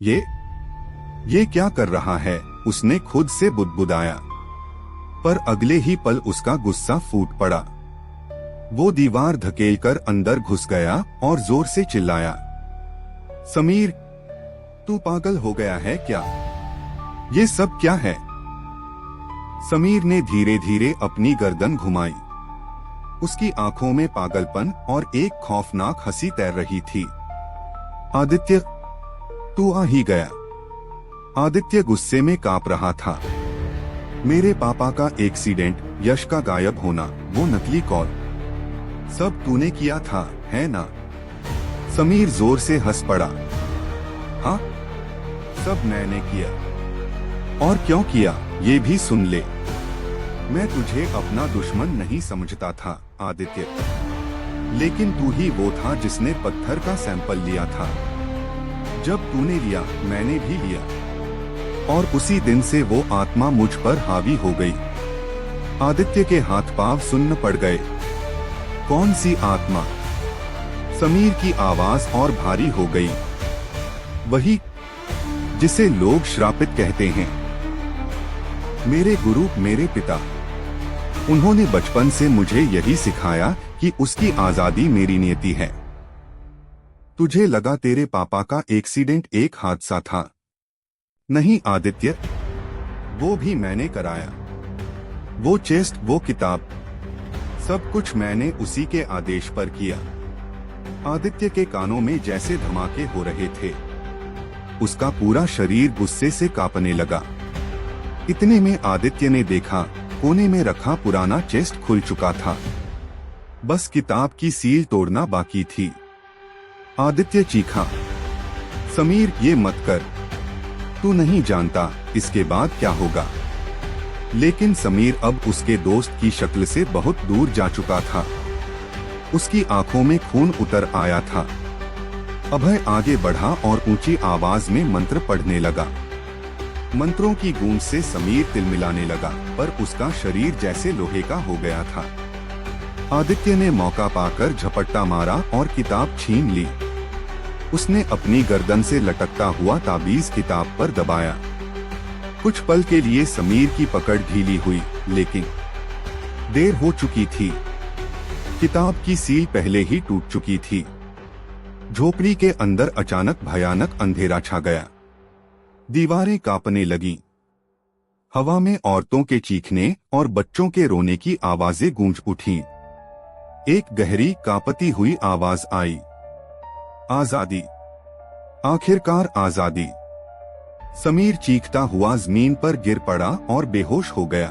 ये क्या कर रहा है, उसने खुद से बुदबुदाया। पर अगले ही पल उसका गुस्सा फूट पड़ा। वो दीवार धकेलकर अंदर घुस गया और जोर से चिल्लाया, समीर, तू पागल हो गया है क्या? ये सब क्या है? समीर ने धीरे धीरे अपनी गर्दन घुमाई। उसकी आंखों में पागलपन और एक खौफनाक हंसी तैर रही थी। आदित्य, तू आ ही गया। आदित्य गुस्से में कांप रहा था। मेरे पापा का एक्सीडेंट, यश का गायब होना, वो नकली कॉल, सब तूने किया था, है ना? समीर जोर से हंस पड़ा। हाँ, सब मैंने किया। और क्यों किया, ये भी सुन ले। मैं तुझे अपना दुश्मन नहीं समझता था आदित्य, लेकिन तू ही वो था जिसने पत्थर का सैंपल लिया था। जब तूने लिया, मैंने भी लिया, और उसी दिन से वो आत्मा मुझ पर हावी हो गई। आदित्य के हाथ पांव सुन्न पड़ गए। कौन सी आत्मा? समीर की आवाज और भारी हो गई। वही जिसे लोग श्रापित कहते हैं। मेरे गुरु, मेरे पिता, उन्होंने बचपन से मुझे यही सिखाया कि उसकी आजादी मेरी नियति है। तुझे लगा तेरे पापा का एक्सीडेंट एक हादसा था। नहीं आदित्य, वो भी मैंने कराया। वो चेस्ट, वो किताब, सब कुछ मैंने उसी के आदेश पर किया। आदित्य के कानों में जैसे धमाके हो रहे थे। उसका पूरा शरीर गुस्से से कांपने लगा। इतने में आदित्य ने देखा, कोने में रखा पुराना चेस्ट खुल चुका था। बस किताब की सील तोड़ना बाकी थी। आदित्य चीखा, समीर, ये मत कर, तू नहीं जानता इसके बाद क्या होगा। लेकिन समीर अब उसके दोस्त की शक्ल से बहुत दूर जा चुका था। उसकी आंखों में खून उतर आया था। अभय आगे बढ़ा और ऊंची आवाज में मंत्र पढ़ने लगा। मंत्रों की गूंज से समीर तिलमिलाने लगा, पर उसका शरीर जैसे लोहे का हो गया था। आदित्य ने मौका पाकर झपट्टा मारा और किताब छीन ली। उसने अपनी गर्दन से लटकता हुआ ताबीज किताब पर दबाया। कुछ पल के लिए समीर की पकड़ ढीली हुई, लेकिन देर हो चुकी थी। किताब की सील पहले ही टूट चुकी थी। झोपड़ी के अंदर अचानक भयानक अंधेरा छा गया। दीवारें कांपने लगीं। हवा में औरतों के चीखने और बच्चों के रोने की आवाजें गूंज उठीं। एक गहरी कांपती हुई आवाज आई, आजादी, आखिरकार आजादी। समीर चीखता हुआ जमीन पर गिर पड़ा और बेहोश हो गया।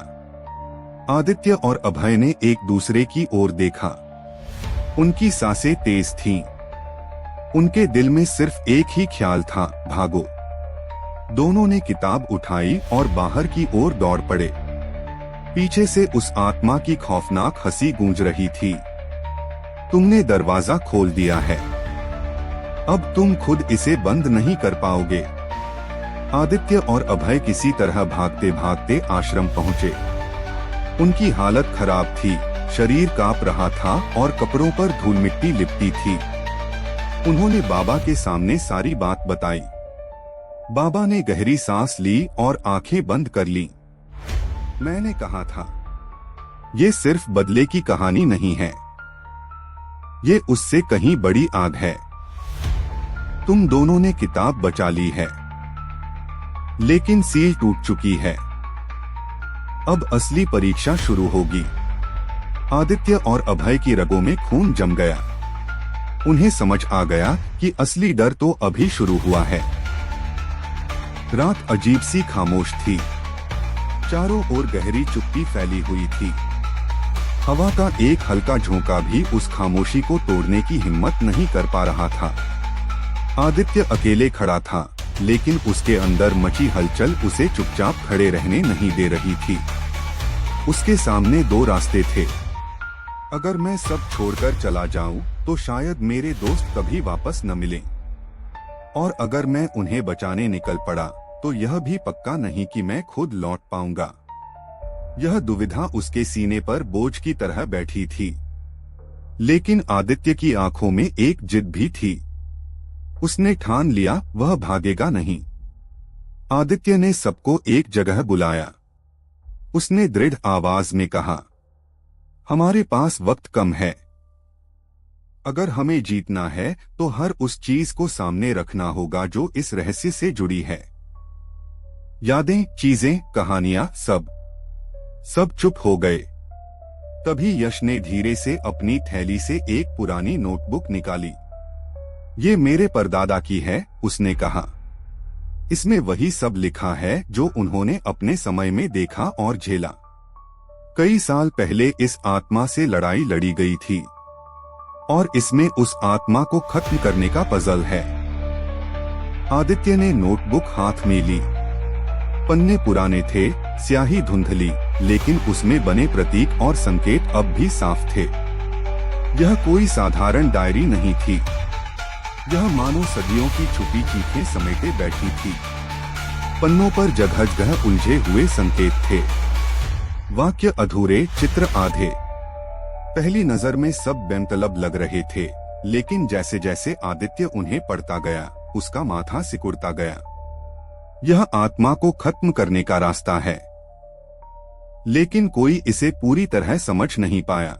आदित्य और अभय ने एक दूसरे की ओर देखा। उनकी सांसें तेज थीं। उनके दिल में सिर्फ एक ही ख्याल था, भागो। दोनों ने किताब उठाई और बाहर की ओर दौड़ पड़े। पीछे से उस आत्मा की खौफनाक हंसी गूंज रही थी। तुमने दरवाजा खोल दिया है, अब तुम खुद इसे बंद नहीं कर पाओगे। आदित्य और अभय किसी तरह भागते भागते आश्रम पहुंचे। उनकी हालत खराब थी, शरीर कांप रहा था और कपड़ों पर धूल मिट्टी लिपटी थी। उन्होंने बाबा के सामने सारी बात बताई। बाबा ने गहरी सांस ली और आंखें बंद कर लीं। मैंने कहा था, ये सिर्फ बदले की कहानी नहीं है, ये उससे कहीं बड़ी आग है। तुम दोनों ने किताब बचा ली है, लेकिन सील टूट चुकी है। अब असली परीक्षा शुरू होगी। आदित्य और अभय की रगों में खून जम गया। उन्हें समझ आ गया कि असली डर तो अभी शुरू हुआ है। रात अजीब सी खामोश थी। चारों ओर गहरी चुप्पी फैली हुई थी। हवा का एक हल्का झोंका भी उस खामोशी को तोड़ने की हिम्मत नहीं कर पा रहा था। आदित्य अकेले खड़ा था, लेकिन उसके अंदर मची हलचल उसे चुपचाप खड़े रहने नहीं दे रही थी। उसके सामने दो रास्ते थे। अगर मैं सब छोड़कर चला जाऊं, तो शायद मेरे दोस्त कभी वापस न मिलें। और अगर मैं उन्हें बचाने निकल पड़ा, तो यह भी पक्का नहीं कि मैं खुद लौट पाऊंगा। यह दुविधा उसके सीने पर बोझ की तरह बैठी थी। लेकिन आदित्य की आंखों में एक जिद भी थी। उसने ठान लिया वह भागेगा नहीं। आदित्य ने सबको एक जगह बुलाया। उसने दृढ़ आवाज में कहा, हमारे पास वक्त कम है। अगर हमें जीतना है तो हर उस चीज को सामने रखना होगा जो इस रहस्य से जुड़ी है। यादें, चीजें, कहानियां, सब चुप हो गए। तभी यश ने धीरे से अपनी थैली से एक पुरानी नोटबुक निकाली। ये मेरे परदादा की है, उसने कहा। इसमें वही सब लिखा है जो उन्होंने अपने समय में देखा और झेला। कई साल पहले इस आत्मा से लड़ाई लड़ी गई थी और इसमें उस आत्मा को खत्म करने का पजल है। आदित्य ने नोटबुक हाथ में ली। पन्ने पुराने थे, स्याही धुंधली, लेकिन उसमें बने प्रतीक और संकेत अब भी साफ थे। यह कोई साधारण डायरी नहीं थी। यह मानो सदियों की छुपी चीखें समेटे बैठी थी। पन्नों पर जगह उलझे हुए संकेत थे, वाक्य अधूरे, चित्र आधे। पहली नजर में सब बेमतलब लग रहे थे, लेकिन जैसे जैसे आदित्य उन्हें पढ़ता गया, उसका माथा सिकुड़ता गया। यह आत्मा को खत्म करने का रास्ता है, लेकिन कोई इसे पूरी तरह समझ नहीं पाया।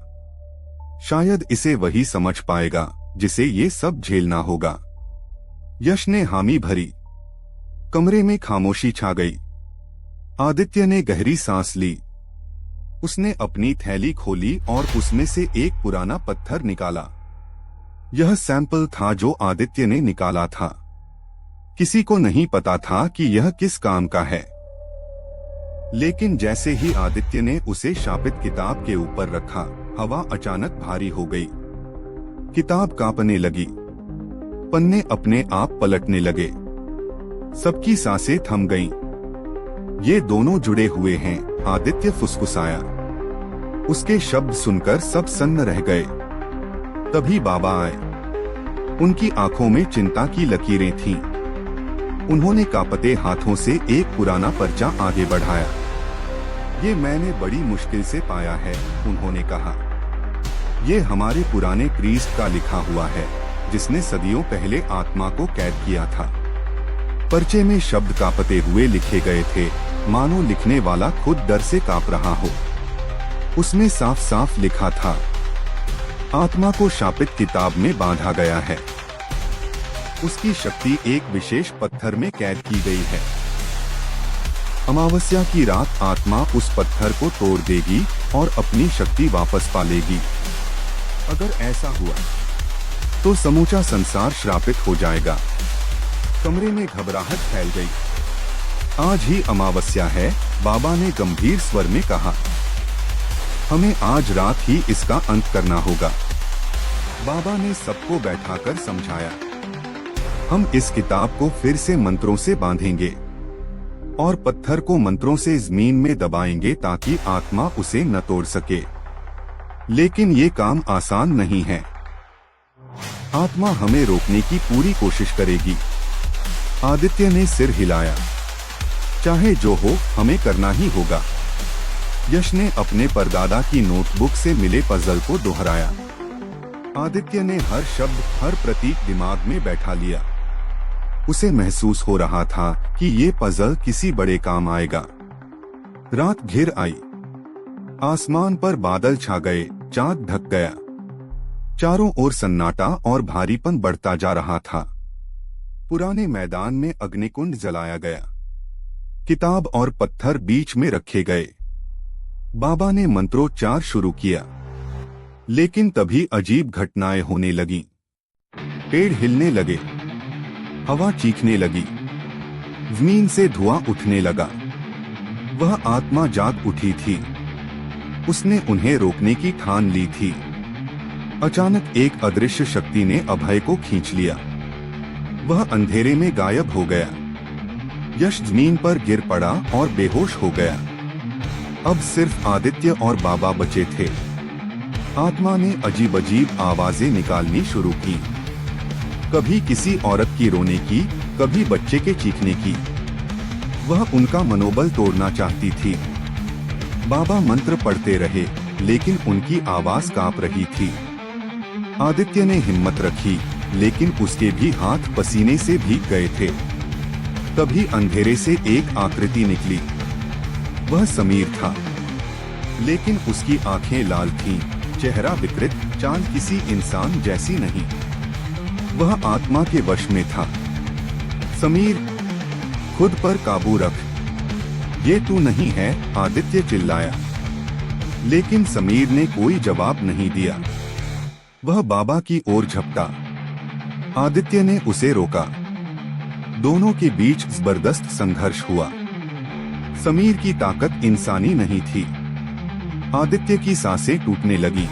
शायद इसे वही समझ पाएगा जिसे ये सब झेलना होगा। यश ने हामी भरी। कमरे में खामोशी छा गई। आदित्य ने गहरी सांस ली। उसने अपनी थैली खोली और उसमें से एक पुराना पत्थर निकाला। यह सैंपल था जो आदित्य ने निकाला था। किसी को नहीं पता था कि यह किस काम का है, लेकिन जैसे ही आदित्य ने उसे शापित किताब के ऊपर रखा, हवा अचानक भारी हो गई। किताब कांपने लगी। पन्ने अपने आप पलटने लगे। सबकी सांसें थम गईं। ये दोनों जुड़े हुए हैं, आदित्य फुसफुसाया। उसके शब्द सुनकर सब सन्न रह गए। तभी बाबा आए। उनकी आंखों में चिंता की लकीरें थीं। उन्होंने कांपते हाथों से एक पुराना पर्चा आगे बढ़ाया। ये मैंने बड़ी मुश्किल से पाया है, उन्होंने कहा। ये हमारे पुराने प्रीस्ट का लिखा हुआ है, जिसने सदियों पहले आत्मा को कैद किया था। पर्चे में शब्द कांपते हुए लिखे गए थे, मानो लिखने वाला खुद डर से कांप रहा हो। उसमें साफ साफ लिखा था, आत्मा को शापित किताब में बांधा गया है। उसकी शक्ति एक विशेष पत्थर में कैद की गई है। अमावस्या की रात आत्मा उस पत्थर को तोड़ देगी और अपनी शक्ति वापस पा लेगी। अगर ऐसा हुआ तो समूचा संसार श्रापित हो जाएगा। कमरे में घबराहट फैल गई। आज ही अमावस्या है, बाबा ने गंभीर स्वर में कहा। हमें आज रात ही इसका अंत करना होगा। बाबा ने सबको बैठाकर समझाया। हम इस किताब को फिर से मंत्रों से बांधेंगे और पत्थर को मंत्रों से जमीन में दबाएंगे ताकि आत्मा उसे न तोड़ सके। लेकिन ये काम आसान नहीं है। आत्मा हमें रोकने की पूरी कोशिश करेगी। आदित्य ने सिर हिलाया। चाहे जो हो, हमें करना ही होगा। यश ने अपने परदादा की नोटबुक से मिले पजल को दोहराया। आदित्य ने हर शब्द, हर प्रतीक दिमाग में बैठा लिया। उसे महसूस हो रहा था कि ये पजल किसी बड़े काम आएगा। रात घिर आई। आसमान पर बादल छा गए, चांद ढक गया। चारों ओर सन्नाटा और भारीपन बढ़ता जा रहा था। पुराने मैदान में अग्निकुंड जलाया गया। किताब और पत्थर बीच में रखे गए। बाबा ने मंत्रोच्चार शुरू किया, लेकिन तभी अजीब घटनाएं होने लगीं। पेड़ हिलने लगे, हवा चीखने लगी, जमीन से धुआं उठने लगा। वह आत्मा जाग उठी थी। उसने उन्हें रोकने की ठान ली थी। अचानक एक अदृश्य शक्ति ने अभय को खींच लिया। वह अंधेरे में गायब हो गया। यश जमीन पर गिर पड़ा और बेहोश हो गया। अब सिर्फ आदित्य और बाबा बचे थे। आत्मा ने अजीब अजीब आवाजें निकालनी शुरू की। कभी किसी औरत की रोने की, कभी बच्चे के चीखने की। वह उनका मनोबल तोड़ना चाहती थी। बाबा मंत्र पढ़ते रहे, लेकिन उनकी आवाज कांप रही थी। आदित्य ने हिम्मत रखी। लेकिन उसके भी हाथ पसीने से भीग गए थे। तभी अंधेरे से एक आकृति निकली। वह समीर था, लेकिन उसकी आंखें लाल थीं, चेहरा विकृत, चाल किसी इंसान जैसी नहीं। वह आत्मा के वश में था। समीर, खुद पर काबू रख, ये तू नहीं है, आदित्य चिल्लाया। लेकिन समीर ने कोई जवाब नहीं दिया। वह बाबा की ओर झपटा। आदित्य ने उसे रोका। दोनों के बीच जबरदस्त संघर्ष हुआ। समीर की ताकत इंसानी नहीं थी। आदित्य की सांसें टूटने लगी।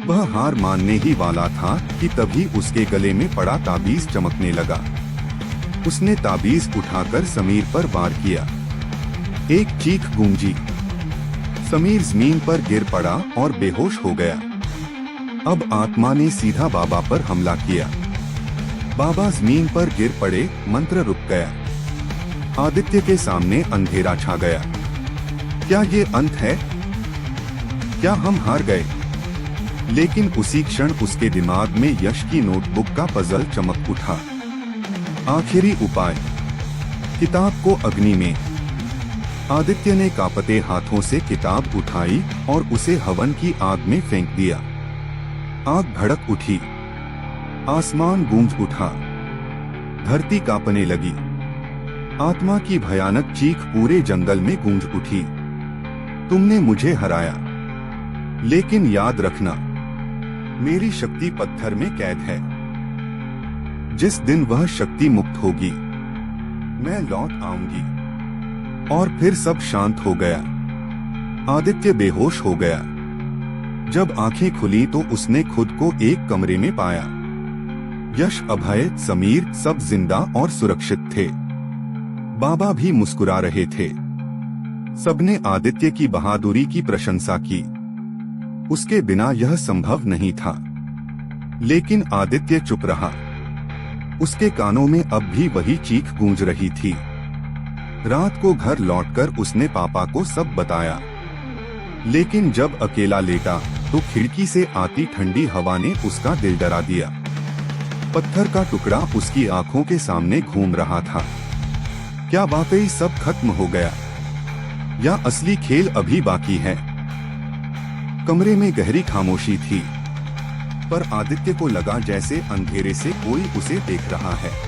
वह हार मानने ही वाला था कि तभी उसके गले में पड़ा ताबीज चमकने लगा। उसने ताबीज उठाकर समीर पर वार किया। एक चीख गूंजी। समीर जमीन पर गिर पड़ा और बेहोश हो गया। अब आत्मा ने सीधा बाबा पर हमला किया। बाबा जमीन पर गिर पड़े, मंत्र रुक गया। आदित्य के सामने अंधेरा छा गया। क्या ये अंत है? क्या हम हार गए? लेकिन उसी क्षण उसके दिमाग में यश की नोटबुक का पजल चमक उठा। आखिरी उपाय, किताब को अग्नि में। आदित्य ने कांपते हाथों से किताब उठाई और उसे हवन की आग में फेंक दिया। आग भड़क उठी, आसमान गूंज उठा, धरती कांपने लगी। आत्मा की भयानक चीख पूरे जंगल में गूंज उठी। तुमने मुझे हराया, लेकिन याद रखना, मेरी शक्ति पत्थर में कैद है। जिस दिन वह शक्ति मुक्त होगी, मैं लौट आऊंगी। और फिर सब शांत हो गया। आदित्य बेहोश हो गया। जब आंखें खुली तो उसने खुद को एक कमरे में पाया। यश, अभय, समीर सब जिंदा और सुरक्षित थे। बाबा भी मुस्कुरा रहे थे। सबने आदित्य की बहादुरी की प्रशंसा की। उसके बिना यह संभव नहीं था। लेकिन आदित्य चुप रहा। उसके कानों में अब भी वही चीख गूंज रही थी। रात को घर लौटकर उसने पापा को सब बताया। लेकिन जब अकेला लेटा तो खिड़की से आती ठंडी हवा ने उसका दिल डरा दिया। पत्थर का टुकड़ा उसकी आंखों के सामने घूम रहा था। क्या वाकई सब खत्म हो गया, या असली खेल अभी बाकी है? कमरे में गहरी खामोशी थी, पर आदित्य को लगा जैसे अंधेरे से कोई उसे देख रहा है।